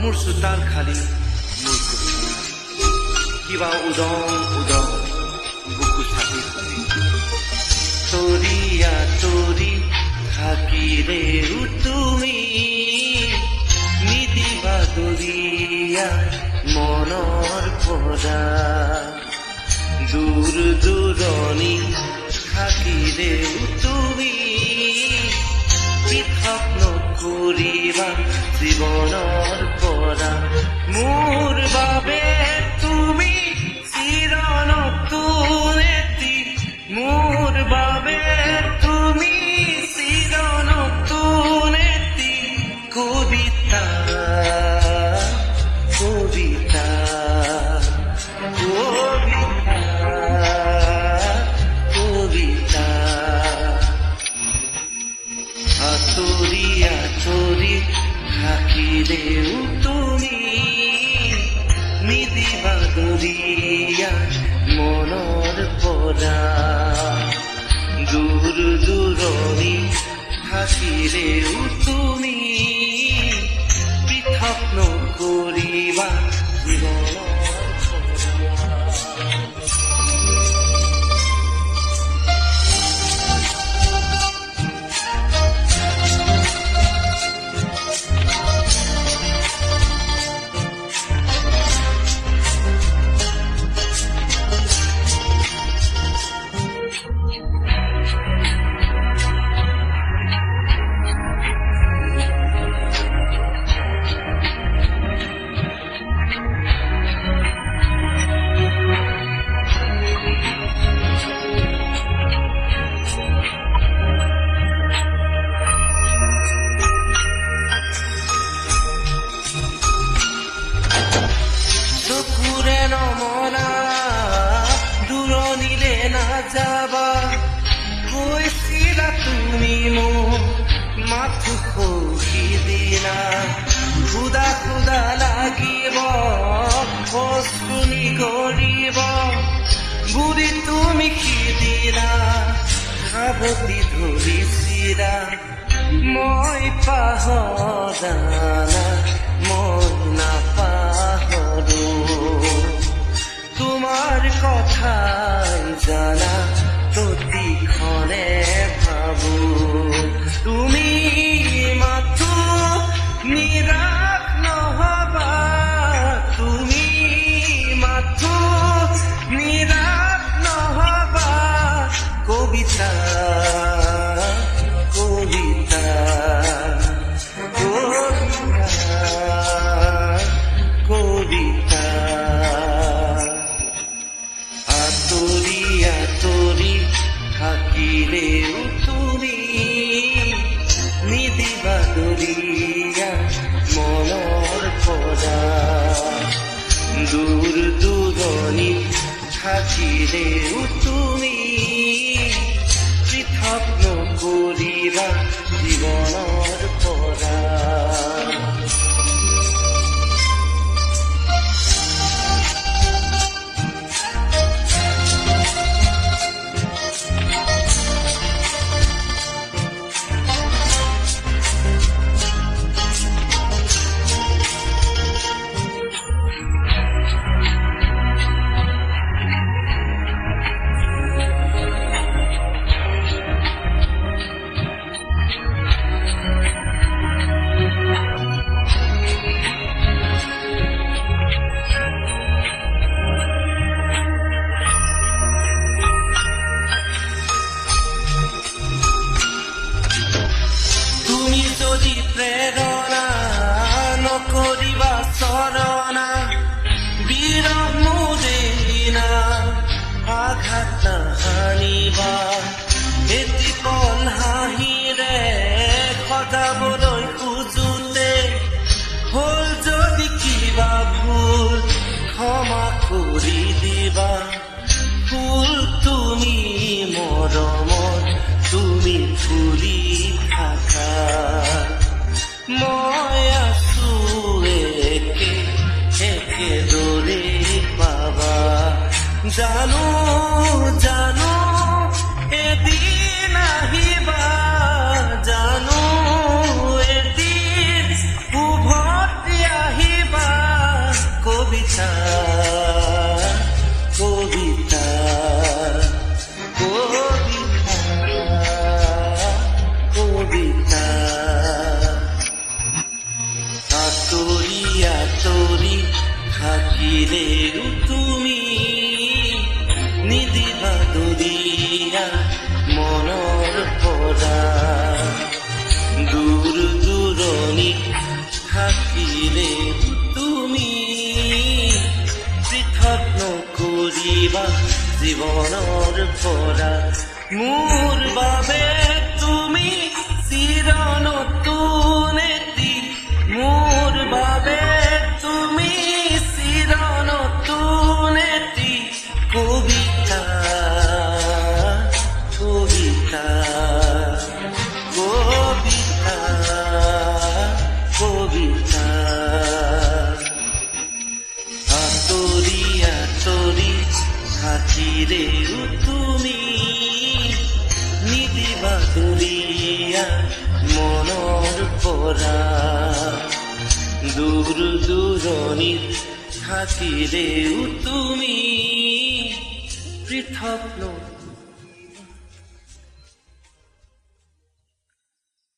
মোৰ চোতাল খালী মোৰ কিবা উদং উদং বুকু চাপি তৰিয়া তৰি থাকিলেও তুমি নিদিবা দৰিয়া মনৰ পৰা দূৰ দূৰণি থাকিলেও তুমি পৃথক নকৰিবা জীৱনৰ পৰা মোৰ বাবে তুমি চিৰ নতুন এটি মোৰ বাবে তুমি চিৰ নতুন এটি কবিতা কবিতা কবিতা কবিতা আঁতৰি আঁতৰি থাকিলেও তুমি নিদিবা দৰিয়া মনৰ পৰা দূৰ দূৰণি থাকিলেও তুমি পৃথক নকৰিবা জীৱনৰ পৰা। যাবা কৈছিলা তুমি মোক মাথো সিদিনা খুদা খুদা লাগিব বস্তুনি কৰিব বুঢ়ী তুমি সিদিনা সাৱতি ধৰিছিলা মই পাহৰা মই নাপাহৰো তোমাৰ কথাই জানা প্ৰতিক্ষণে ভাবো তুমি মাথো নিৰাশ নহবা তুমি মাথো নিৰাশ নহবা কবিতা কবিতা কবিতা আঁতৰি আঁতৰি থাকিলেও তুমি নিদিবা দৰিয়া মনৰ পৰা দূৰ দূৰণি থাকিলেও তুমি পৃথক নকৰিবা জীৱনৰ পৰা। চৰণা বিৰমুদিনা আঘাত নাহানিবা এটি কণ হাঁহিৰে সজাবলৈ খোজোতে হ'ল যদি কিবা ভুল ক্ষমা কৰি দিবা ফুল তুমি মৰমত তুমি ফুলি থাকা মই আছো একেদৰে পাবা জানো জানো এদিন আহিবা জানো এদিন উভতি আহিবা কবিতা কবিতা কবিতা কবিতা আঁতৰি আঁতৰি থাকিলেও তুমি নিদিবা দৰিয়া মনৰ পৰা দূৰ দূৰণিত থাকিলেও তুমি পৃথক নকৰিবা জীৱনৰ পৰা মোৰ বাবে তুমি চিৰ নতুন এটি মোৰ বাবে তুমি চিৰ নতুন এটি কবিতা কবিতা কবিতা কবিতা আঁতৰি আঁতৰি থাকিলেও তুমি নিদিবা দৰিয়া মনৰ পৰা দূৰ দূৰণিত থাকিলেও তুমি পৃথক